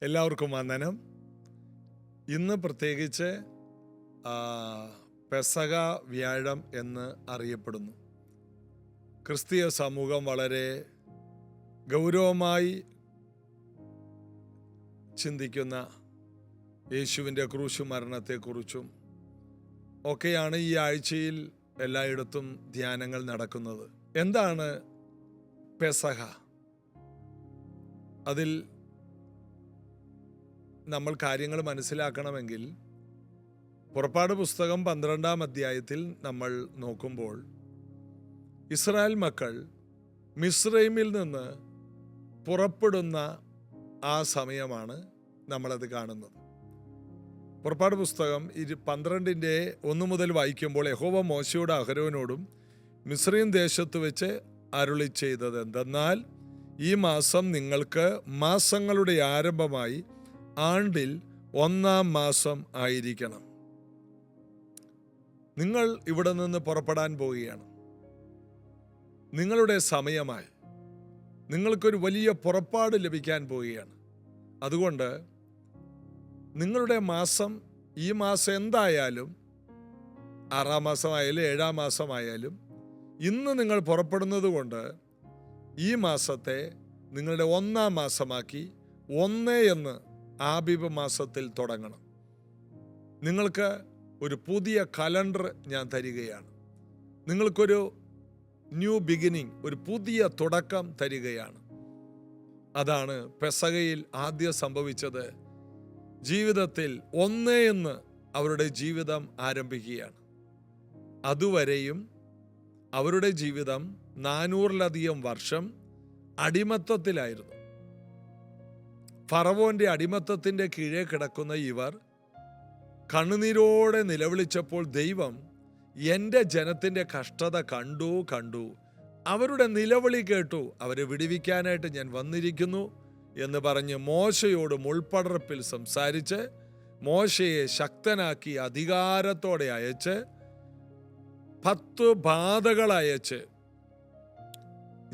എല്ലാവർക്കും വന്ദനം. ഇന്ന് പ്രത്യേകിച്ച് പെസഹ വ്യാഴം എന്ന് അറിയപ്പെടുന്നു. ക്രിസ്തീയ സമൂഹം വളരെ ഗൗരവമായി ചിന്തിക്കുന്ന യേശുവിൻ്റെ ക്രൂശ് മരണത്തെക്കുറിച്ചും ഒക്കെയാണ് ഈ ആഴ്ചയിൽ എല്ലായിടത്തും ധ്യാനങ്ങൾ നടക്കുന്നത്. എന്താണ് പെസഹ? അതിൽ നമ്മൾ കാര്യങ്ങൾ മനസ്സിലാക്കണമെങ്കിൽ പുറപ്പാട് പുസ്തകം 12-ാം അധ്യായത്തിൽ നമ്മൾ നോക്കുമ്പോൾ ഇസ്രായേൽ മക്കൾ മിസ്രൈമിൽ നിന്ന് പുറപ്പെടുന്ന ആ സമയമാണ് നമ്മളത് കാണുന്നത്. പുറപ്പാട് പുസ്തകം 12-1 മുതൽ വായിക്കുമ്പോൾ യഹോവ മോശയോടും അഹരോനോടും മിസ്രൈം ദേശത്ത് വെച്ച് അരുളി ചെയ്തത് എന്തെന്നാൽ, ഈ മാസം നിങ്ങൾക്ക് മാസങ്ങളുടെ ആരംഭമായി ആണ്ടിൽ 1-ാം മാസം ആയിരിക്കണം. നിങ്ങൾ ഇവിടെ നിന്ന് പുറപ്പെടാൻ പോവുകയാണ്. നിങ്ങളുടെ സമയമായി നിങ്ങൾക്കൊരു വലിയ പുറപ്പാട് ലഭിക്കാൻ പോവുകയാണ്. അതുകൊണ്ട് നിങ്ങളുടെ മാസം, ഈ മാസം എന്തായാലും 6-ാം മാസമായാലും 7-ാം മാസമായാലും ഇന്ന് നിങ്ങൾ പുറപ്പെടുന്നത് കൊണ്ട് ഈ മാസത്തെ നിങ്ങളുടെ 1-ാം മാസമാക്കി 1 എന്ന് ആബീബ് മാസത്തിൽ തുടങ്ങണം. നിങ്ങൾക്ക് ഒരു പുതിയ കലണ്ടർ ഞാൻ തരികയാണ്. നിങ്ങൾക്കൊരു ന്യൂ ബിഗിനിങ്, ഒരു പുതിയ തുടക്കം തരികയാണ്. അതാണ് പെസഹയിൽ ആദ്യം സംഭവിച്ചത്. ജീവിതത്തിൽ 1 എന്ന് അവരുടെ ജീവിതം ആരംഭിക്കുകയാണ്. അതുവരെയും അവരുടെ ജീവിതം 400-ലധികം വർഷം അടിമത്തത്തിലായിരുന്നു. ഫറവോന്റെ അടിമത്തത്തിന്റെ കീഴെ കിടക്കുന്ന ഇവർ കണ്ണുനീരോടെ നിലവിളിച്ചപ്പോൾ ദൈവം എൻ്റെ ജനത്തിന്റെ കഷ്ടത കണ്ടു, അവരുടെ നിലവിളി കേട്ടു, അവരെ വിടുവിക്കാനായിട്ട് ഞാൻ വന്നിരിക്കുന്നു എന്ന് പറഞ്ഞ് മോശയോട് മുൾപ്പടർപ്പിൽ സംസാരിച്ച് മോശയെ ശക്തനാക്കി അധികാരത്തോടെ അയച്ച് 10 ബാധകൾ അയച്ച്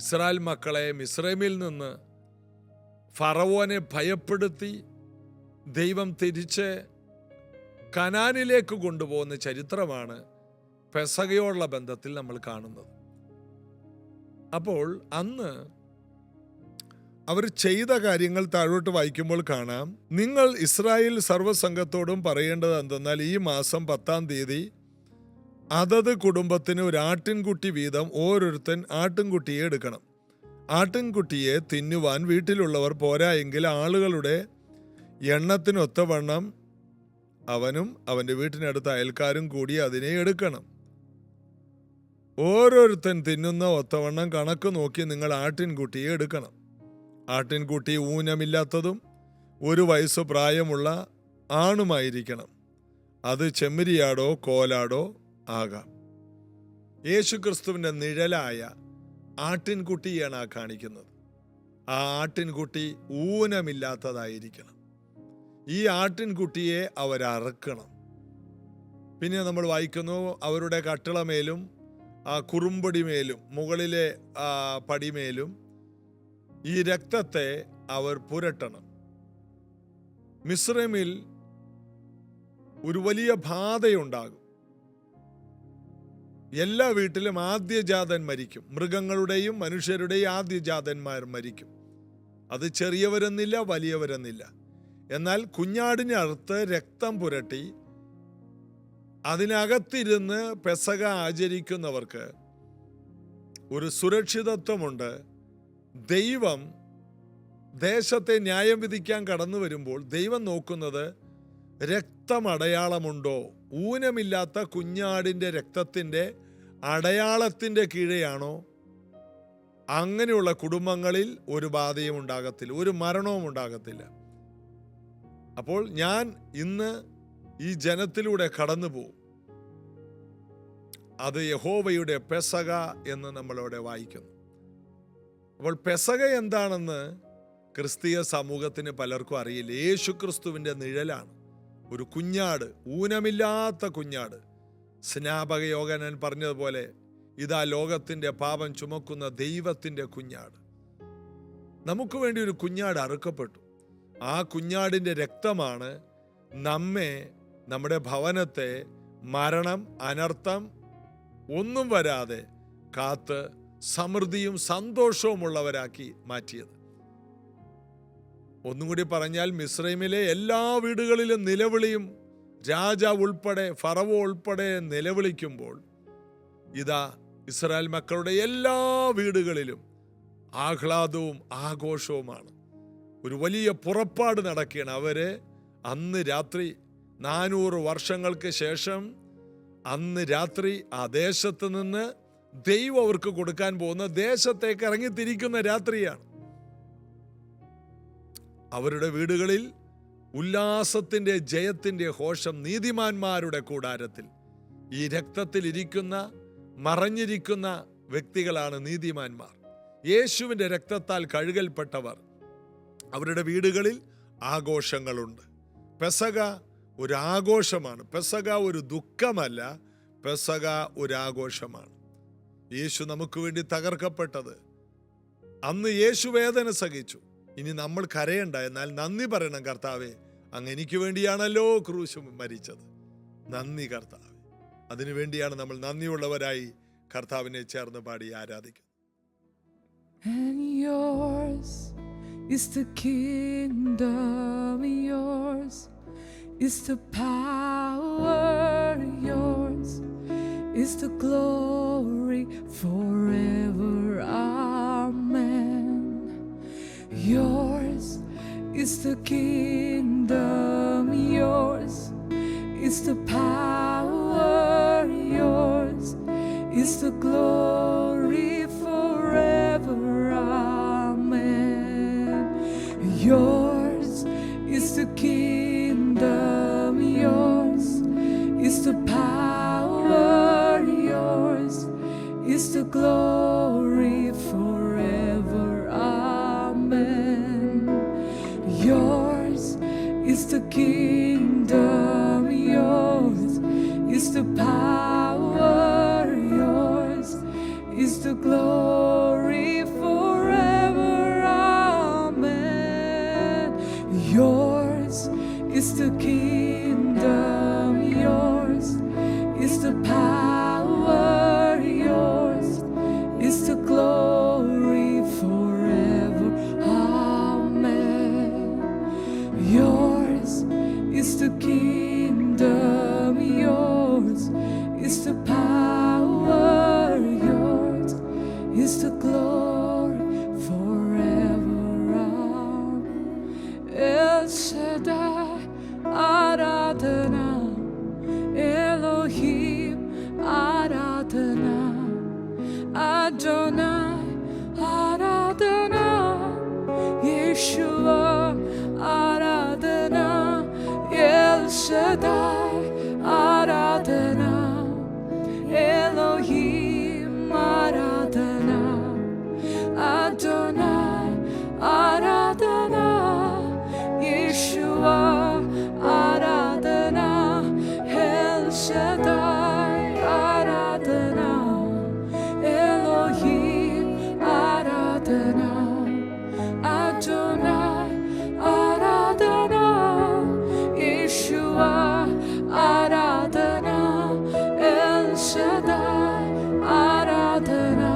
ഇസ്രായേൽ മക്കളെ മിസ്രൈമിൽ നിന്ന് ഫറവോനെ ഭയപ്പെടുത്തി ദൈവം തിരിച്ച് കനാനിലേക്ക് കൊണ്ടുപോകുന്ന ചരിത്രമാണ് പെസഹയോടുള്ള ബന്ധത്തിൽ നമ്മൾ കാണുന്നത്. അപ്പോൾ അന്ന് അവർ ചെയ്ത കാര്യങ്ങൾ താഴോട്ട് വായിക്കുമ്പോൾ കാണാം. നിങ്ങൾ ഇസ്രായേൽ സർവ്വസംഘത്തോടും പറയേണ്ടത് എന്തെന്നാൽ, ഈ മാസം 10-ാം തീയതി അതത് കുടുംബത്തിന് ഒരു ആട്ടിൻകുട്ടി വീതം ഓരോരുത്തൻ ആട്ടിൻകുട്ടിയെ എടുക്കണം. ആട്ടിൻകുട്ടിയെ തിന്നുവാൻ വീട്ടിലുള്ളവർ പോരായെങ്കിൽ ആളുകളുടെ എണ്ണത്തിനൊത്തവണ്ണം അവനും അവൻ്റെ വീട്ടിനടുത്ത അയൽക്കാരും കൂടി അതിനെ എടുക്കണം. ഓരോരുത്തൻ തിന്നുന്ന ഒത്തവണ്ണം കണക്ക് നോക്കി നിങ്ങൾ ആട്ടിൻകുട്ടിയെ എടുക്കണം. ആട്ടിൻകുട്ടി ഊനമില്ലാത്തതും 1 വയസ്സ് പ്രായമുള്ള ആണുമായിരിക്കണം. അത് ചെമ്മരിയാടോ കോലാടോ ആകാം. യേശുക്രിസ്തുവിൻ്റെ നിഴലായ ആട്ടിൻകുട്ടിയാണ് ആ കാണിക്കുന്നത്. ആ ആട്ടിൻകുട്ടി ഊനമില്ലാത്തതായിരിക്കണം. ഈ ആട്ടിൻകുട്ടിയെ അവരറുക്കണം. പിന്നെ നമ്മൾ വായിക്കുന്നു, അവരുടെ കട്ടിളമേലും ആ കുറുമ്പടിമേലും മുകളിലെ പടിമേലും ഈ രക്തത്തെ അവർ പുരട്ടണം. മിസ്രൈമിൽ ഒരു വലിയ ബാധയുണ്ടാകും. എല്ലാ വീട്ടിലും ആദ്യജാതൻ മരിക്കും. മൃഗങ്ങളുടെയും മനുഷ്യരുടെയും ആദ്യജാതന്മാർ മരിക്കും. അത് ചെറിയവരെന്നില്ല, വലിയവരെന്നില്ല. എന്നാൽ കുഞ്ഞാടിനെ അറുത്ത് രക്തം പുരട്ടി അതിനകത്തിരുന്ന് പെസഹ ആചരിക്കുന്നവർക്ക് ഒരു സുരക്ഷിതത്വമുണ്ട്. ദൈവം ദേശത്തെ ന്യായം വിധിക്കാൻ കടന്നു വരുമ്പോൾ ദൈവം നോക്കുന്നത് രക്തമടയാളമുണ്ടോ. ഊനമില്ലാത്ത കുഞ്ഞാടിൻ്റെ രക്തത്തിൻ്റെ അടയാളത്തിൻ്റെ കീഴെയാണോ, അങ്ങനെയുള്ള കുടുംബങ്ങളിൽ ഒരു ബാധയും ഉണ്ടാകത്തില്ല, ഒരു മരണവും ഉണ്ടാകത്തില്ല. അപ്പോൾ ഞാൻ ഇന്ന് ഈ ജനത്തിലൂടെ കടന്നു പോകും. അത് യഹോവയുടെ പെസഹ എന്ന് നമ്മളവിടെ വായിക്കുന്നു. അപ്പോൾ പെസഹ എന്താണെന്ന് ക്രിസ്തീയ സമൂഹത്തിന് പലർക്കും അറിയില്ല. യേശുക്രിസ്തുവിൻ്റെ നിഴലാണ് ഒരു കുഞ്ഞാട്, ഊനമില്ലാത്ത കുഞ്ഞാട്. സ്നാപക യോഹന്നാൻ പറഞ്ഞതുപോലെ, ഇതാ ലോകത്തിൻ്റെ പാപം ചുമക്കുന്ന ദൈവത്തിൻ്റെ കുഞ്ഞാട്. നമുക്ക് വേണ്ടി ഒരു കുഞ്ഞാട് അറുക്കപ്പെട്ടു. ആ കുഞ്ഞാടിൻ്റെ രക്തമാണ് നമ്മെ, നമ്മുടെ ഭവനത്തെ മരണം, അനർത്ഥം ഒന്നും വരാതെ കാത്ത് സമൃദ്ധിയും സന്തോഷവുമുള്ളവരാക്കി മാറ്റിയത്. ഒന്നും കൂടി പറഞ്ഞാൽ, മിസ്രൈമിലെ എല്ലാ വീടുകളിലും നിലവിളിയും, രാജാവ് ഉൾപ്പെടെ, ഫറവോ ഉൾപ്പെടെ നിലവിളിക്കുമ്പോൾ, ഇതാ ഇസ്രായേൽ മക്കളുടെ എല്ലാ വീടുകളിലും ആഹ്ലാദവും ആഘോഷവുമാണ്. ഒരു വലിയ പുറപ്പാട് നടക്കുകയാണ്. അവര് അന്ന് രാത്രി 400 വർഷങ്ങൾക്ക് ശേഷം അന്ന് രാത്രി ആ ദേശത്ത് നിന്ന് ദൈവം അവർക്ക് കൊടുക്കാൻ പോകുന്ന ദേശത്തേക്ക് ഇറങ്ങിത്തിരിക്കുന്ന രാത്രിയാണ്. അവരുടെ വീടുകളിൽ ഉല്ലാസത്തിന്റെ, ജയത്തിന്റെ ഘോഷം. നീതിമാന്മാരുടെ കൂടാരത്തിൽ ഈ രക്തത്തിൽ ഇരിക്കുന്ന, മറഞ്ഞിരിക്കുന്ന വ്യക്തികളാണ് നീതിമാന്മാർ. യേശുവിന്റെ രക്തത്താൽ കഴുകൽപ്പെട്ടവർ. അവരുടെ വീടുകളിൽ ആഘോഷങ്ങളുണ്ട്. പെസക ഒരു ആഘോഷമാണ്. പെസക ഒരു ദുഃഖമല്ല, പെസക ഒരു ആഘോഷമാണ്. യേശു നമുക്ക് വേണ്ടി തകർക്കപ്പെട്ടത്. അന്ന് യേശു വേദന സഹിച്ചു. ഇനി നമ്മൾ കരയണ്ട, എന്നാൽ നന്ദി പറയണം. കർത്താവേ, അങ്ങ് എനിക്ക് വേണ്ടിയാണല്ലോ ക്രൂശ് മരിച്ചത്. നന്ദി കർത്താവേ. അതിനുവേണ്ടിയാണ് നമ്മൾ നന്ദിയുള്ളവരായി കർത്താവിനെ ചേർന്ന് പാടി ആരാധിക്കുന്നത്. And yours is the kingdom, yours is the power, yours is the glory forever. Amen. Yours is the kingdom, yours is the power, yours is the glory forever. Amen. Yours is the kingdom, yours is the power, yours is the glory forever. Amen. Yours is the kingdom, yours is the power, yours is the glory forever. Amen. Yours is the kingdom, yours is the power, yours is the glory forever. Amen. Yours is the kingdom, yours is the power, yours is the glory forever. Amen. El Shaddai, Aradhana, Elohim, Aradhana, Adonai, Aradhana, Yeshua, Aradhana, El Shaddai, Aradhana, Elohim, Aradhana, Adonai, Aradhana, Yeshua, Aradhana, El Shaddai, Aradhana, Elohim, Aradhana, Adonai, Aradhana, Yeshua, Aradhana, El Shaddai, Aradhana,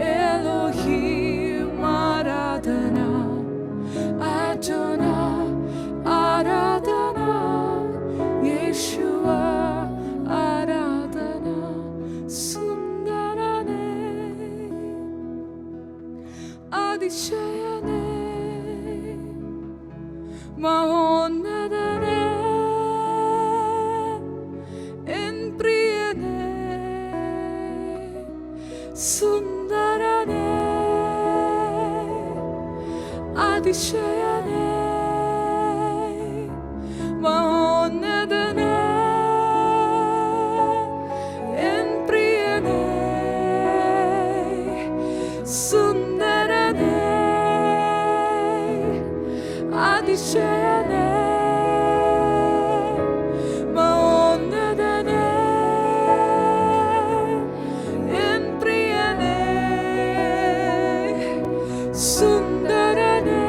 Elohim, Aradhana, Adonai, Aradhana, Yeshua, Aradhana. Sundarane, Adishayane, Mahonnadane, En Priyane, Sundarane, Adishayane, Mahonnadane, En Priyane, Sundarane, Adishayane, Mahonnadane, En Priyane, Sundarane,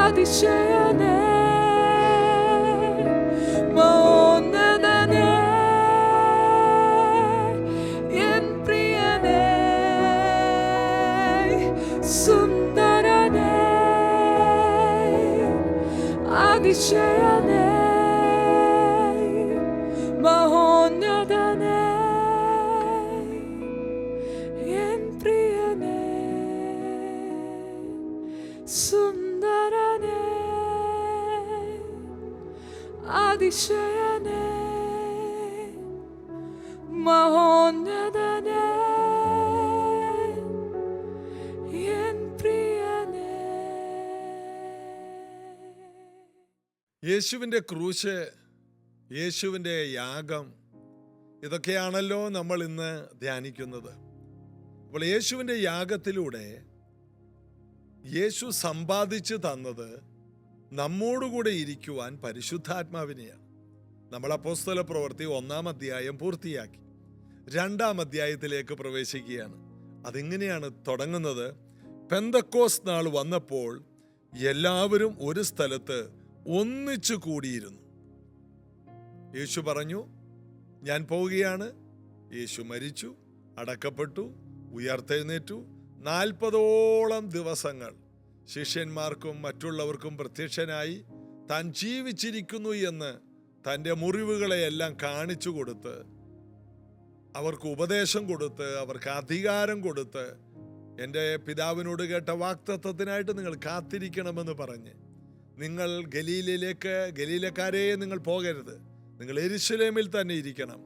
അതിശയനേ മഹോന്നതനേ എൻ പ്രിയനേ സുന്ദരനേ അതിശയനേ മഹോന്നതനേ എൻ പ്രിയനേ സുന്ദരനേ അതിശയനേ മഹോന്നതനേ എൻ പ്രിയനേ. യേശുവിൻ്റെ ക്രൂശ്, യേശുവിൻ്റെ യാഗം, ഇതൊക്കെയാണല്ലോ നമ്മൾ ഇന്ന് ധ്യാനിക്കുന്നത്. അപ്പോൾ യേശുവിൻ്റെ യാഗത്തിലൂടെ യേശു സമ്പാദിച്ചു തന്നത് നമ്മോടുകൂടെ ഇരിക്കുവാൻ പരിശുദ്ധാത്മാവിനെയാണ്. നമ്മൾ അപ്പോസ്തല പ്രവൃത്തി 1-ാം അധ്യായം പൂർത്തിയാക്കി. 2-ാം അധ്യായത്തിലേക്ക് പ്രവേശിക്കുകയാണ്. അതിങ്ങനെയാണ് തുടങ്ങുന്നത്. പെന്തക്കോസ്ത് നാൾ വന്നപ്പോൾ എല്ലാവരും ഒരു സ്ഥലത്ത് ഒന്നിച്ചു കൂടിയിരുന്നു. യേശു പറഞ്ഞു, ഞാൻ പോവുകയാണ്. യേശു മരിച്ചു, അടക്കപ്പെട്ടു, ഉയർത്തെഴുന്നേറ്റു. 40ഓളം ദിവസങ്ങൾ ശിഷ്യന്മാർക്കും മറ്റുള്ളവർക്കും പ്രത്യക്ഷനായി താൻ ജീവിച്ചിരിക്കുന്നു എന്ന് തൻ്റെ മുറിവുകളെയെല്ലാം കാണിച്ചു കൊടുത്ത്, അവർക്ക് ഉപദേശം കൊടുത്ത്, അവർക്ക് അധികാരം കൊടുത്ത്, എൻ്റെ പിതാവിനോട് കേട്ട വാഗ്ദത്തത്തിനായിട്ട് നിങ്ങൾ കാത്തിരിക്കണമെന്ന് പറഞ്ഞ്, നിങ്ങൾ ഗലീലക്കാരെ നിങ്ങൾ പോകരുത്, നിങ്ങൾ യെരുശലേമിൽ തന്നെ ഇരിക്കണം.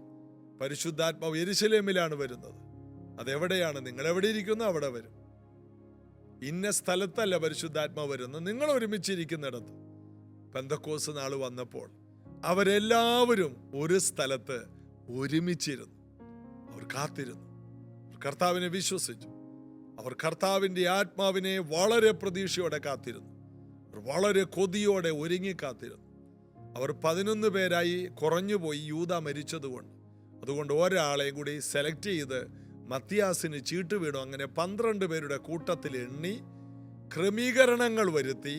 പരിശുദ്ധാത്മാവ് യെരുശലേമിലാണ് വരുന്നത്. അതെവിടെയാണ്? നിങ്ങൾ എവിടെ ഇരിക്കുന്നു അവിടെ വരും. ഇന്ന സ്ഥലത്തല്ല പരിശുദ്ധാത്മാവ് വരുന്നത്, നിങ്ങൾ ഒരുമിച്ചിരിക്കുന്നിടത്ത്. പെന്തക്കോസ്ത് നാൾ വന്നപ്പോൾ അവരെല്ലാവരും ഒരു സ്ഥലത്ത് ഒരുമിച്ചിരുന്നു. അവർ കാത്തിരുന്നു. കർത്താവിനെ വിശ്വസിച്ചു. അവർ കർത്താവിൻ്റെ ആത്മാവിനെ വളരെ പ്രതീക്ഷയോടെ കാത്തിരുന്നു. അവർ വളരെ കൊതിയോടെ ഒരുങ്ങി കാത്തിരുന്നു. അവർ 11 പേരായി കുറഞ്ഞുപോയി യൂദ മരിച്ചതുകൊണ്ട്. അതുകൊണ്ട് ഒരാളെയും കൂടി സെലക്ട് ചെയ്ത് മത്തിയാസിന് ചീട്ട് വീണു. അങ്ങനെ 12 പേരുടെ കൂട്ടത്തിൽ എണ്ണി ക്രമീകരണങ്ങൾ വരുത്തി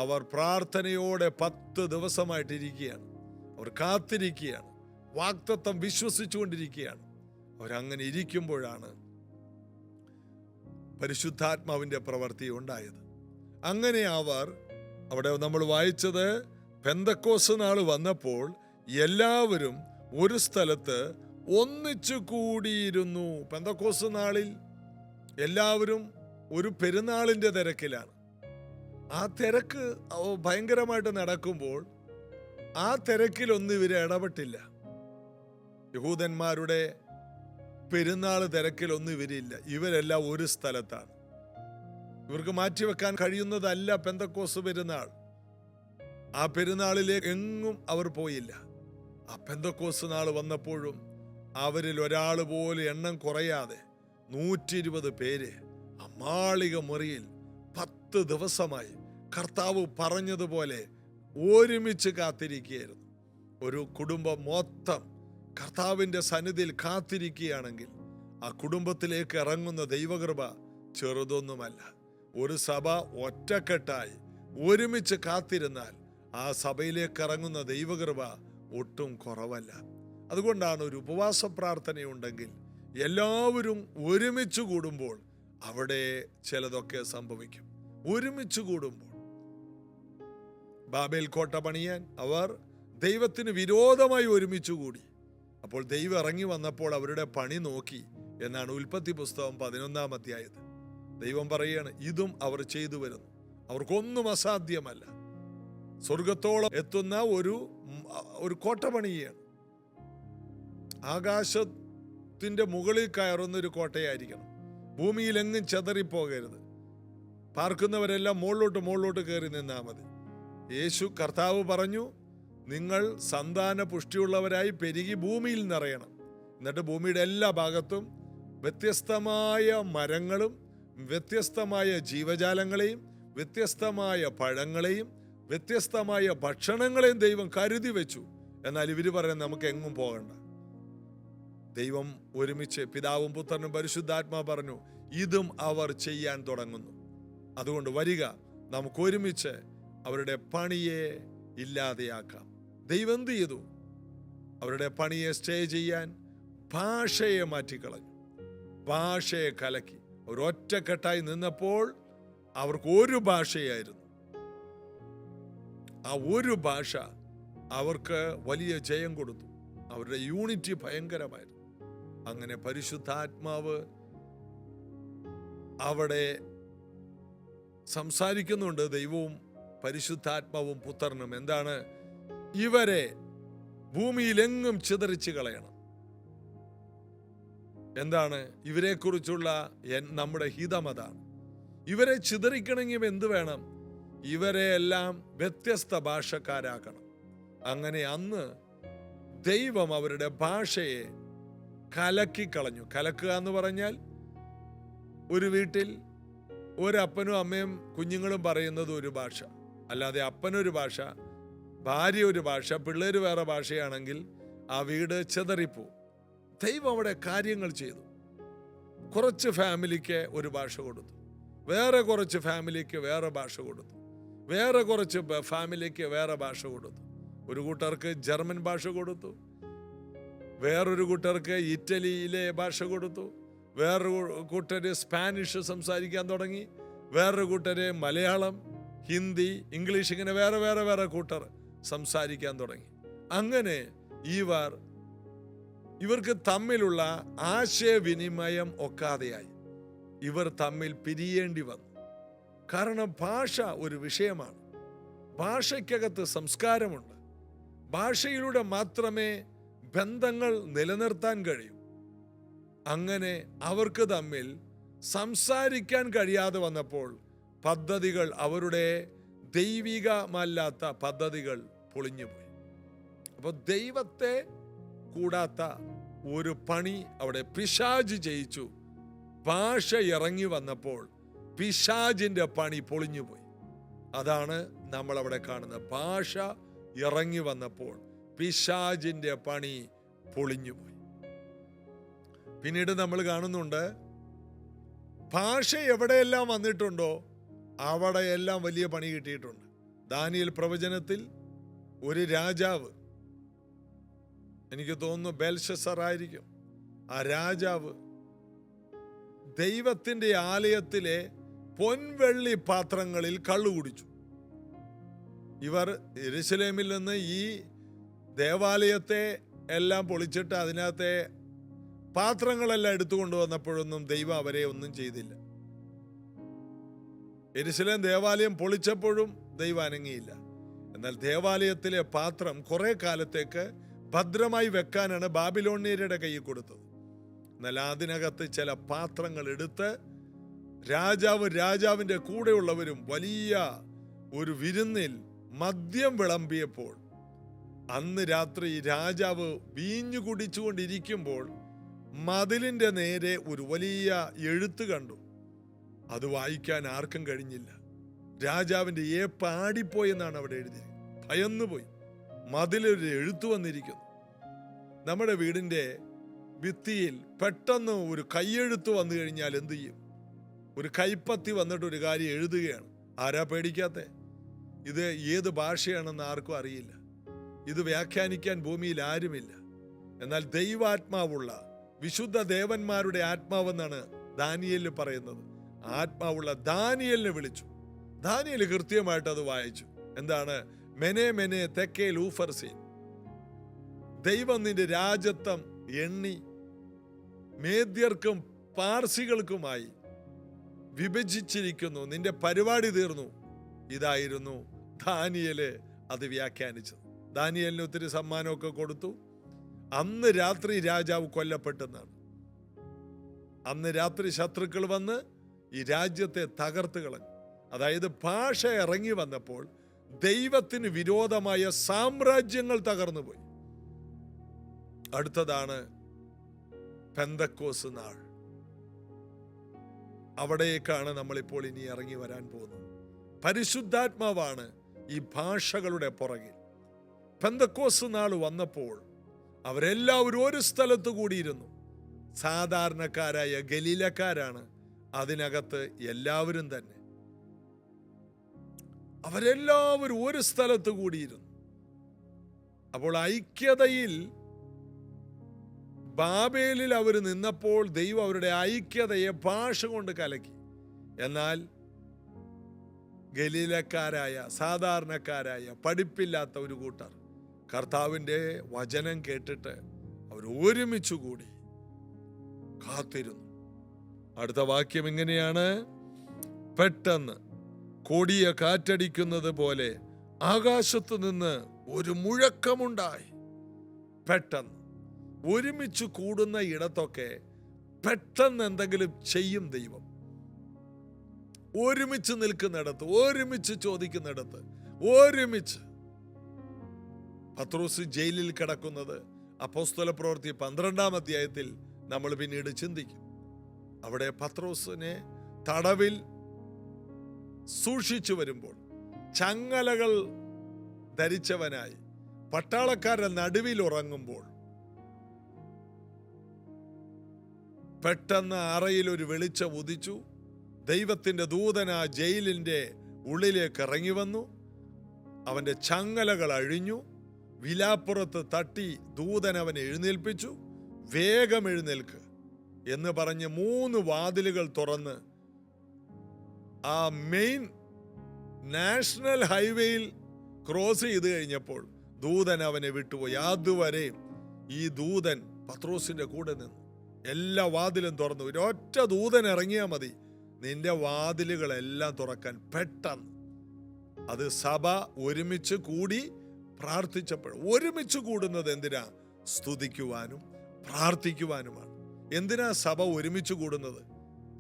അവർ പ്രാർത്ഥനയോടെ 10 ദിവസമായിട്ടിരിക്കുകയാണ്. അവർ കാത്തിരിക്കുകയാണ്, വാഗ്ദത്തം വിശ്വസിച്ചുകൊണ്ടിരിക്കുകയാണ്. അവരങ്ങനെ ഇരിക്കുമ്പോഴാണ് പരിശുദ്ധാത്മാവിൻ്റെ പ്രവൃത്തി ഉണ്ടായത്. അങ്ങനെ അവിടെ നമ്മൾ വായിച്ചത്, പെന്തക്കോസ്ത് നാൾ വന്നപ്പോൾ എല്ലാവരും ഒരു സ്ഥലത്ത് ഒന്നിച്ചു കൂടിയിരുന്നു. പെന്തക്കോസ്ത് നാളിൽ എല്ലാവരും ഒരു പെരുന്നാളിൻ്റെ തിരക്കിലാണ്. ആ തിരക്ക് ഭയങ്കരമായിട്ട് നടക്കുമ്പോൾ ആ തിരക്കിലൊന്നും ഇവരെ ഇടപെട്ടില്ല. യഹൂദന്മാരുടെ പെരുന്നാൾ തിരക്കിലൊന്നും ഇവരില്ല. ഇവരെല്ലാം ഒരു സ്ഥലത്താണ്. ഇവർക്ക് മാറ്റിവെക്കാൻ കഴിയുന്നതല്ല പെന്തക്കോസ്ത് പെരുന്നാൾ. ആ പെരുന്നാളിലേക്ക് എങ്ങും അവർ പോയില്ല. ആ പെന്തക്കോസ്ത് നാൾ വന്നപ്പോഴും അവരിൽ ഒരാൾ പോലും എണ്ണം കുറയാതെ 120 പേര് ആ മാളിക മുറിയിൽ 10 ദിവസമായി കർത്താവ് പറഞ്ഞതുപോലെ ഒരുമിച്ച് കാത്തിരിക്കുകയായിരുന്നു. ഒരു കുടുംബം മൊത്തം കർത്താവിൻ്റെ സന്നിധിയിൽ കാത്തിരിക്കുകയാണെങ്കിൽ ആ കുടുംബത്തിലേക്ക് ഇറങ്ങുന്ന ദൈവകൃപ ചെറുതൊന്നുമല്ല. ഒരു സഭ ഒറ്റക്കെട്ടായി ഒരുമിച്ച് കാത്തിരുന്നാൽ ആ സഭയിലേക്ക് ഇറങ്ങുന്ന ദൈവകൃപ ഒട്ടും കുറവല്ല. അതുകൊണ്ടാണ് ഒരു ഉപവാസ പ്രാർത്ഥനയുണ്ടെങ്കിൽ എല്ലാവരും ഒരുമിച്ച് കൂടുമ്പോൾ അവിടെ ചിലതൊക്കെ സംഭവിക്കും. ഒരുമിച്ച് കൂടുമ്പോൾ ബാബേൽ കോട്ട പണിയാൻ അവർ ദൈവത്തിന് വിരോധമായി ഒരുമിച്ച് കൂടി. അപ്പോൾ ദൈവം ഇറങ്ങി വന്നപ്പോൾ അവരുടെ പണി നോക്കി എന്നാണ് ഉൽപ്പത്തി പുസ്തകം 11-ാം അധ്യായത്തിൽ ദൈവം പറയുകയാണ്, ഇതും അവർ ചെയ്തു വരുന്നു. അവർക്കൊന്നും അസാധ്യമല്ല. സ്വർഗത്തോളം എത്തുന്ന ഒരു കോട്ട പണിയാണ്. ആകാശത്തിന്റെ മുകളിൽ കയറുന്ന ഒരു കോട്ടയായിരിക്കണം. ഭൂമിയിൽ എങ്ങും ചെതറിപ്പോകരുത്. പാർക്കുന്നവരെല്ലാം മുകളിലോട്ട് കയറി നിന്നാൽ മതി. കർത്താവ് പറഞ്ഞു, നിങ്ങൾ സന്താന പുഷ്ടിയുള്ളവരായി പെരുകി ഭൂമിയിൽ നിറയണം. എന്നിട്ട് ഭൂമിയുടെ എല്ലാ ഭാഗത്തും വ്യത്യസ്തമായ മരങ്ങളും വ്യത്യസ്തമായ ജീവജാലങ്ങളെയും വ്യത്യസ്തമായ പഴങ്ങളെയും വ്യത്യസ്തമായ ഭക്ഷണങ്ങളെയും ദൈവം കരുതി വെച്ചു. എന്നാൽ ഇവർ പറയാൻ നമുക്ക് എങ്ങും പോകണ്ട. ദൈവം ഒരുമിച്ച് പിതാവും പുത്രനും പരിശുദ്ധാത്മാ പറഞ്ഞു, ഇതും അവർ ചെയ്യാൻ തുടങ്ങുന്നു. അതുകൊണ്ട് വരിക, നമുക്ക് ഒരുമിച്ച് അവരുടെ പണിയെ ഇല്ലാതെയാക്കാം. ദൈവം എന്ത് ചെയ്തു? അവരുടെ പണിയെ സ്റ്റേ ചെയ്യാൻ ഭാഷയെ മാറ്റിക്കളഞ്ഞു, ഭാഷയെ കലക്കി. ഒരൊറ്റക്കെട്ടായി നിന്നപ്പോൾ അവർക്ക് ഒരു ഭാഷയായിരുന്നു. ആ ഒരു ഭാഷ അവർക്ക് വലിയ ജയം കൊടുത്തു. അവരുടെ യൂണിറ്റി ഭയങ്കരമായിരുന്നു. അങ്ങനെ പരിശുദ്ധാത്മാവ് അവിടെ സംസാരിക്കുന്നുണ്ട്. ദൈവവും പരിശുദ്ധാത്മാവും പുത്രനും എന്താണ്? ഇവരെ ഭൂമിയിലെങ്ങും ചിതറിച്ച് കളയണം. എന്താണ് ഇവരെക്കുറിച്ചുള്ള നമ്മുടെ ഹിതം? അതാണ്. ഇവരെ ചിതറിക്കണമെങ്കിൽ എന്ത് വേണം? ഇവരെ എല്ലാം വ്യത്യസ്ത ഭാഷക്കാരാക്കണം. അങ്ങനെ അന്ന് ദൈവം അവരുടെ ഭാഷയെ കലക്കിക്കളഞ്ഞു. കലക്കുക എന്ന് പറഞ്ഞാൽ ഒരു വീട്ടിൽ ഒരപ്പനും അമ്മയും കുഞ്ഞുങ്ങളും പറയുന്നത് ഒരു ഭാഷ, അല്ലാതെ അപ്പനൊരു ഭാഷ, ഭാര്യ ഒരു ഭാഷ, പിള്ളേർ വേറെ ഭാഷയാണെങ്കിൽ ആ വീട് ചിതറിപ്പോവും. ദൈവം അവിടെ കാര്യങ്ങൾ ചെയ്തു. കുറച്ച് ഫാമിലിക്ക് ഒരു ഭാഷ കൊടുത്തു, വേറെ കുറച്ച് ഫാമിലിക്ക് വേറെ ഭാഷ കൊടുത്തു, വേറെ കുറച്ച് ഫാമിലിക്ക് വേറെ ഭാഷ കൊടുത്തു. ഒരു കൂട്ടർക്ക് ജർമ്മൻ ഭാഷ കൊടുത്തു, വേറൊരു കൂട്ടർക്ക് ഇറ്റലിയിലെ ഭാഷ കൊടുത്തു, വേറൊരു കൂട്ടര് സ്പാനിഷ് സംസാരിക്കാൻ തുടങ്ങി, വേറൊരു കൂട്ടര് മലയാളം, ഹിന്ദി, ഇംഗ്ലീഷ്, ഇങ്ങനെ വേറെ വേറെ വേറെ കൂട്ടർ സംസാരിക്കാൻ തുടങ്ങി. അങ്ങനെ ഇവർക്ക് തമ്മിലുള്ള ആശയവിനിമയം ഒക്കാതെയായി. ഇവർ തമ്മിൽ പിരിയേണ്ടി വന്നു. കാരണം ഭാഷ ഒരു വിഷയമാണ്. ഭാഷയ്ക്കകത്ത് സംസ്കാരമുണ്ട്. ഭാഷയിലൂടെ മാത്രമേ ബന്ധങ്ങൾ നിലനിർത്താൻ കഴിയൂ. അങ്ങനെ അവർക്ക് തമ്മിൽ സംസാരിക്കാൻ കഴിയാതെ വന്നപ്പോൾ പദ്ധതികൾ, അവരുടെ ദൈവികമല്ലാത്ത പദ്ധതികൾ പൊളിഞ്ഞുപോയി. അപ്പോൾ ദൈവത്തെ കൂടാത്ത ഒരു പണി അവിടെ പിശാച് ചെയ്യിച്ചു. ഭാഷ ഇറങ്ങി വന്നപ്പോൾ പിശാചിന്റെ പണി പൊളിഞ്ഞുപോയി. അതാണ് നമ്മൾ അവിടെ കാണുന്നത്. ഭാഷ ഇറങ്ങി വന്നപ്പോൾ പിശാചിന്റെ പണി പൊളിഞ്ഞുപോയി. പിന്നീട് നമ്മൾ കാണുന്നുണ്ട്, ഭാഷ എവിടെയെല്ലാം വന്നിട്ടുണ്ടോ അവിടെയെല്ലാം വലിയ പണി കിട്ടിയിട്ടുണ്ട്. ദാനിയേൽ പ്രവചനത്തിൽ ഒരു രാജാവ്, എനിക്ക് തോന്നുന്നു ബെൽഷസർ ആയിരിക്കും, ആ രാജാവ് ദൈവത്തിന്റെ ആലയത്തിലെ പൊൻവെള്ളി പാത്രങ്ങളിൽ കള്ളു കുടിച്ചു. ഇവർ യെരുശലേമിൽ നിന്ന് ഈ ദേവാലയത്തെ എല്ലാം പൊളിച്ചിട്ട് അതിനകത്തെ പാത്രങ്ങളെല്ലാം എടുത്തുകൊണ്ടുവന്നപ്പോഴൊന്നും ദൈവം അവരെ ഒന്നും ചെയ്തില്ല. യെരുശലേം ദേവാലയം പൊളിച്ചപ്പോഴും ദൈവം അനങ്ങിയില്ല. എന്നാൽ ദേവാലയത്തിലെ പാത്രം കുറെ കാലത്തേക്ക് ഭദ്രമായി വെക്കാനാണ് ബാബിലോണിയരുടെ കയ്യിൽ കൊടുത്തത്. എന്നാൽ അതിനകത്ത് ചില പാത്രങ്ങൾ എടുത്ത് രാജാവിന്റെ കൂടെയുള്ളവരും വലിയ ഒരു വിരുന്നിൽ മദ്യം വിളമ്പിയപ്പോൾ, അന്ന് രാത്രി രാജാവ് വീഞ്ഞു കുടിച്ചുകൊണ്ടിരിക്കുമ്പോൾ മതിലിന്റെ നേരെ ഒരു വലിയ എഴുത്ത് കണ്ടു. അത് വായിക്കാൻ ആർക്കും കഴിഞ്ഞില്ല. രാജാവിന്റെ ഏപ്പ് ആടിപ്പോയെന്നാണ് അവിടെ എഴുതി. ഭയന്നുപോയി. മതിലൊരു എഴുത്ത് വന്നിരിക്കുന്നു. നമ്മുടെ വീടിന്റെ ഭിത്തിയിൽ പെട്ടെന്ന് ഒരു കൈയെഴുത്ത് വന്നു കഴിഞ്ഞാൽ എന്ത് ചെയ്യും? ഒരു കൈപ്പത്തി വന്നിട്ട് ഒരു കാര്യം എഴുതുകയാണ്. ആരാ പേടിക്കാത്തെ? ഇത് ഏത് ഭാഷയാണെന്ന് ആർക്കും അറിയില്ല. ഇത് വ്യാഖ്യാനിക്കാൻ ഭൂമിയിൽ ആരുമില്ല. എന്നാൽ ദൈവാത്മാവുള്ള വിശുദ്ധ ദേവന്മാരുടെ ആത്മാവെന്നാണ് ദാനിയേലിന് പറയുന്നത്. ആത്മാവുള്ള ദാനിയേലിനെ വിളിച്ചു. ദാനിയേൽ കൃത്യമായിട്ട് അത് വായിച്ചു. എന്താണ്? മെനെ മെനെ തെക്കേ ലൂഫർസീൻ, ദൈവം നിന്റെ രാജത്വം എണ്ണി മേദ്യർക്കും പാർസികൾക്കുമായി വിഭജിച്ചിരിക്കുന്നു, നിന്റെ പരിപാടി തീർന്നു. ഇതായിരുന്നു ദാനിയേല് അത് വ്യാഖ്യാനിച്ചത്. ദാനിയേലിന് ഒത്തിരി സമ്മാനമൊക്കെ കൊടുത്തു. അന്ന് രാത്രി രാജാവ് കൊല്ലപ്പെട്ടെന്നാണ്. അന്ന് രാത്രി ശത്രുക്കൾ വന്ന് ഈ രാജ്യത്തെ തകർത്ത് കളഞ്ഞു. അതായത് ഭാഷ ഇറങ്ങി വന്നപ്പോൾ ദൈവത്തിന് വിരോധമായ സാമ്രാജ്യങ്ങൾ തകർന്നുപോയി. അടുത്തതാണ് പെന്തക്കോസ് നാൾ. അവിടേക്കാണ് നമ്മളിപ്പോൾ ഇനി ഇറങ്ങി വരാൻ പോകുന്നത്. പരിശുദ്ധാത്മാവാണ് ഈ ഭാഷകളുടെ പുറകിൽ. പെന്തക്കോസ് നാൾ വന്നപ്പോൾ അവരെല്ലാവരും ഒരു സ്ഥലത്ത് കൂടിയിരുന്നു. സാധാരണക്കാരായ ഗലീലക്കാരാണ് അതിനകത്ത് എല്ലാവരും തന്നെ. അവരെല്ലാവരും ഒരു സ്ഥലത്ത് കൂടിയിരുന്നു. അപ്പോൾ ഐക്യതയിൽ ബാബേലിൽ അവർ നിന്നപ്പോൾ ദൈവം അവരുടെ ഐക്യതയെ ഭാഷ കൊണ്ട് കലക്കി. എന്നാൽ ഗലീലക്കാരായ സാധാരണക്കാരായ പഠിപ്പില്ലാത്ത ഒരു കൂട്ടർ കർത്താവിൻ്റെ വചനം കേട്ടിട്ട് അവർ ഒരുമിച്ച് കൂടി കാത്തിരുന്നു. അടുത്ത വാക്യം ഇങ്ങനെയാണ്: പെട്ടെന്ന് കൊടിയ കാറ്റടിക്കുന്നത് പോലെ ആകാശത്ത് നിന്ന് ഒരു മുഴക്കമുണ്ടായി. പെട്ടെന്ന് ഒരുമിച്ച് കൂടുന്ന ഇടത്തൊക്കെ പെട്ടെന്ന് എന്തെങ്കിലും ചെയ്യും ദൈവം. ഒരുമിച്ച് നിൽക്കുന്നിടത്ത്, ഒരുമിച്ച് ചോദിക്കുന്നിടത്ത്, ഒരുമിച്ച്. പത്രോസ് ജയിലിൽ കിടക്കുന്നത് അപ്പോസ്തലപ്രവൃത്തി 12-ാം അധ്യായത്തിൽ നമ്മൾ പിന്നീട് ചിന്തിക്കും. അവിടെ പത്രോസിനെ തടവിൽ സൂക്ഷിച്ചു വരുമ്പോൾ ചങ്ങലകൾ ധരിച്ചവനായി പട്ടാളക്കാരുടെ നടുവിൽ ഉറങ്ങുമ്പോൾ പെട്ടെന്ന് അറയിൽ ഒരു വെളിച്ചം ഉദിച്ചു. ദൈവത്തിന്റെ ദൂതൻ ആ ജയിലിന്റെ ഉള്ളിലേക്ക് ഇറങ്ങി വന്നു. അവന്റെ ചങ്ങലകൾ അഴിഞ്ഞു. വിലാപ്പുറത്ത് തട്ടി ദൂതൻ അവനെ എഴുന്നേൽപ്പിച്ചു. വേഗം എഴുന്നേൽക്ക് എന്ന് പറഞ്ഞ് 3 വാതിലുകൾ തുറന്ന് ആ മെയിൻ നാഷണൽ ഹൈവേയിൽ ക്രോസ് ചെയ്ത് കഴിഞ്ഞപ്പോൾ ദൂതൻ അവനെ വിട്ടുപോയി. അതുവരെ ഈ ദൂതൻ പത്രോസിന്റെ കൂടെ നിന്നു. എല്ലാ വാതിലും തുറന്നു. ഒരൊറ്റ ദൂതൻ ഇറങ്ങിയാൽ മതി നിന്റെ വാതിലുകളെല്ലാം തുറക്കാൻ. പെട്ടെന്ന് അത് സഭ ഒരുമിച്ച് കൂടി പ്രാർത്ഥിച്ചപ്പോൾ. ഒരുമിച്ച് കൂടുന്നത് എന്തിനാ? സ്തുതിക്കുവാനും പ്രാർത്ഥിക്കുവാനുമാണ്. എന്തിനാ സഭ ഒരുമിച്ച് കൂടുന്നത്?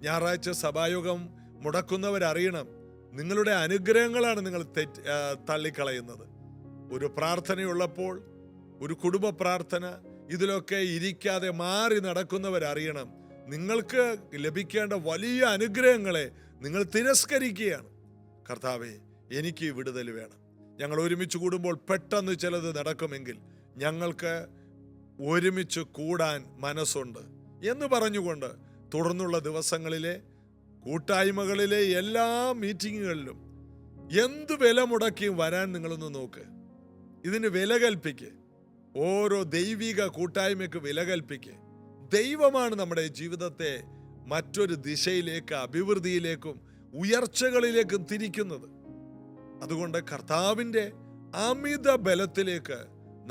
ഞായറാഴ്ച സഭായോഗം മുടക്കുന്നവരറിയണം, നിങ്ങളുടെ അനുഗ്രഹങ്ങളാണ് നിങ്ങൾ തള്ളിക്കളയുന്നത്. ഒരു പ്രാർത്ഥനയുള്ളപ്പോൾ, ഒരു കുടുംബ പ്രാർത്ഥന, ഇതിലൊക്കെ ഇരിക്കാതെ മാറി നടക്കുന്നവരറിയണം, നിങ്ങൾക്ക് ലഭിക്കേണ്ട വലിയ അനുഗ്രഹങ്ങളെ നിങ്ങൾ തിരസ്കരിക്കുകയാണ്. കർത്താവേ, എനിക്ക് വിടുതൽ വേണം. ഞങ്ങൾ ഒരുമിച്ച് കൂടുമ്പോൾ പെട്ടെന്ന് ചിലത് നടക്കുമെങ്കിൽ ഞങ്ങൾക്ക് ഒരുമിച്ച് കൂടാൻ മനസ്സുണ്ട് എന്ന് പറഞ്ഞുകൊണ്ട് തുടർന്നുള്ള ദിവസങ്ങളിലെ കൂട്ടായ്മകളിലെ എല്ലാ മീറ്റിങ്ങുകളിലും എന്ത് വില മുടക്കിയും വരാൻ നിങ്ങളൊന്ന് നോക്ക്. ഇതിന് വില കൽപ്പിക്ക്. ഓരോ ദൈവിക കൂട്ടായ്മയ്ക്ക് വില കൽപ്പിക്ക്. ദൈവമാണ് നമ്മുടെ ജീവിതത്തെ മറ്റൊരു ദിശയിലേക്ക്, അഭിവൃദ്ധിയിലേക്കും ഉയർച്ചകളിലേക്കും തിരിക്കുന്നത്. അതുകൊണ്ട് കർത്താവിൻ്റെ അമിത ബലത്തിലേക്ക്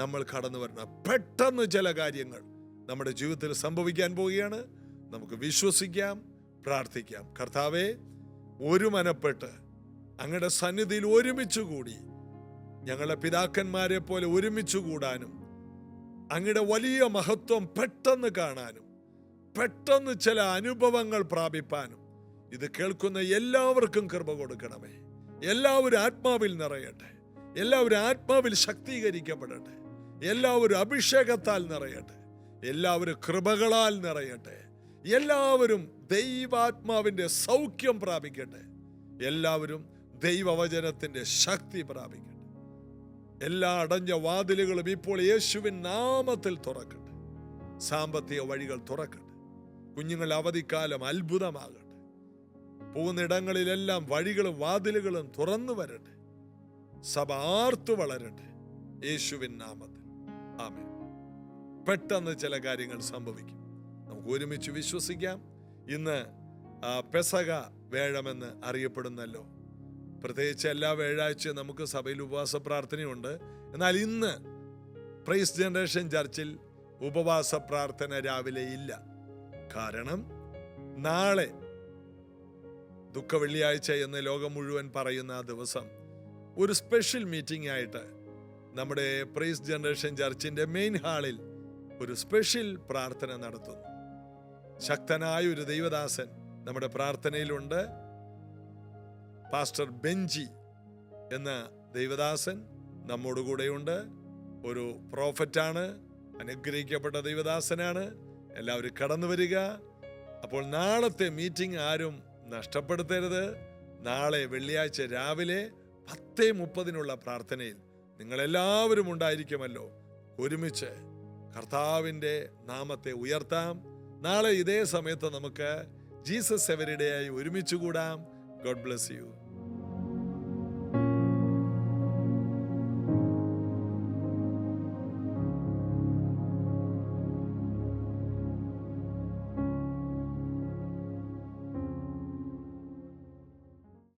നമ്മൾ കടന്നു വരണം. പെട്ടെന്ന് ചില കാര്യങ്ങൾ നമ്മുടെ ജീവിതത്തിൽ സംഭവിക്കാൻ പോവുകയാണ്. നമുക്ക് വിശ്വസിക്കാം, പ്രാർത്ഥിക്കാം. കർത്താവേ, ഒരു മനപ്പെട്ട് അങ്ങയുടെ സന്നിധിയിൽ ഒരുമിച്ച് കൂടി ഞങ്ങളുടെ പിതാക്കന്മാരെ പോലെ ഒരുമിച്ച് കൂടാനും അങ്ങയുടെ വലിയ മഹത്വം പെട്ടെന്ന് കാണാനും പെട്ടെന്ന് ചില അനുഭവങ്ങൾ പ്രാപിപ്പാനും ഇത് കേൾക്കുന്ന എല്ലാവർക്കും കൃപ കൊടുക്കണമേ. എല്ലാവരും ആത്മാവിൽ നിറയട്ടെ. എല്ലാവരും ആത്മാവിൽ ശക്തീകരിക്കപ്പെടട്ടെ. എല്ലാവരും അഭിഷേകത്താൽ നിറയട്ടെ. എല്ലാവരും കൃപകളാൽ നിറയട്ടെ. എല്ലാവരും ദൈവാത്മാവിന്റെ സൗഖ്യം പ്രാപിക്കട്ടെ. എല്ലാവരും ദൈവവചനത്തിന്റെ ശക്തി പ്രാപിക്കട്ടെ. എല്ലാ അടഞ്ഞ വാതിലുകളും ഇപ്പോൾ യേശുവിൻ നാമത്തിൽ തുറക്കട്ടെ. സാമ്പത്തിക വഴികൾ തുറക്കട്ടെ. കുഞ്ഞുങ്ങൾ അവധിക്കാലം അത്ഭുതമാകട്ടെ. പോകുന്നിടങ്ങളിലെല്ലാം വഴികളും വാതിലുകളും തുറന്നു വരട്ടെ. സഭ ആർത്തു വളരട്ടെ. യേശുവിൻ നാമത്തിൽ ആമേൻ. പെട്ടെന്ന് ചില കാര്യങ്ങൾ സംഭവിക്കും. നമുക്ക് ഒരുമിച്ച് വിശ്വസിക്കാം. ഇന്ന് പെസക വേഴമെന്ന് അറിയപ്പെടുന്നല്ലോ. പ്രത്യേകിച്ച് എല്ലാ വ്യാഴാഴ്ചയും നമുക്ക് സഭയിൽ ഉപവാസ പ്രാർത്ഥനയുണ്ട്. എന്നാൽ ഇന്ന് പ്രൈസ് ജനറേഷൻ ചർച്ചിൽ ഉപവാസ പ്രാർത്ഥന രാവിലെ ഇല്ല. കാരണം നാളെ ദുഃഖ വെള്ളിയാഴ്ച എന്ന് ലോകം മുഴുവൻ പറയുന്ന ആ ദിവസം ഒരു സ്പെഷ്യൽ മീറ്റിംഗ് ആയിട്ട് നമ്മുടെ പ്രൈസ് ജനറേഷൻ ചർച്ചിന്റെ മെയിൻ ഹാളിൽ ഒരു സ്പെഷ്യൽ പ്രാർത്ഥന നടത്തുന്നു. ശക്തനായ ഒരു ദൈവദാസൻ നമ്മുടെ പ്രാർത്ഥനയിലുണ്ട്. പാസ്റ്റർ ബെഞ്ചി എന്ന ദൈവദാസൻ നമ്മോടുകൂടെയുണ്ട്. ഒരു പ്രോഫറ്റാണ്, അനുഗ്രഹിക്കപ്പെട്ട ദൈവദാസനാണ്. എല്ലാവരും കടന്നു വരിക. അപ്പോൾ നാളത്തെ മീറ്റിംഗ് ആരും നഷ്ടപ്പെടുത്തരുത്. നാളെ വെള്ളിയാഴ്ച രാവിലെ 10:30 പ്രാർത്ഥനയിൽ നിങ്ങളെല്ലാവരും ഉണ്ടായിരിക്കുമല്ലോ. ഒരുമിച്ച് കർത്താവിൻ്റെ നാമത്തെ ഉയർത്താം. നാളെ ഇതേ സമയത്ത് നമുക്ക് ജീസസ് എവരിഡേയായി ഒരുമിച്ച് കൂടാം. God bless you.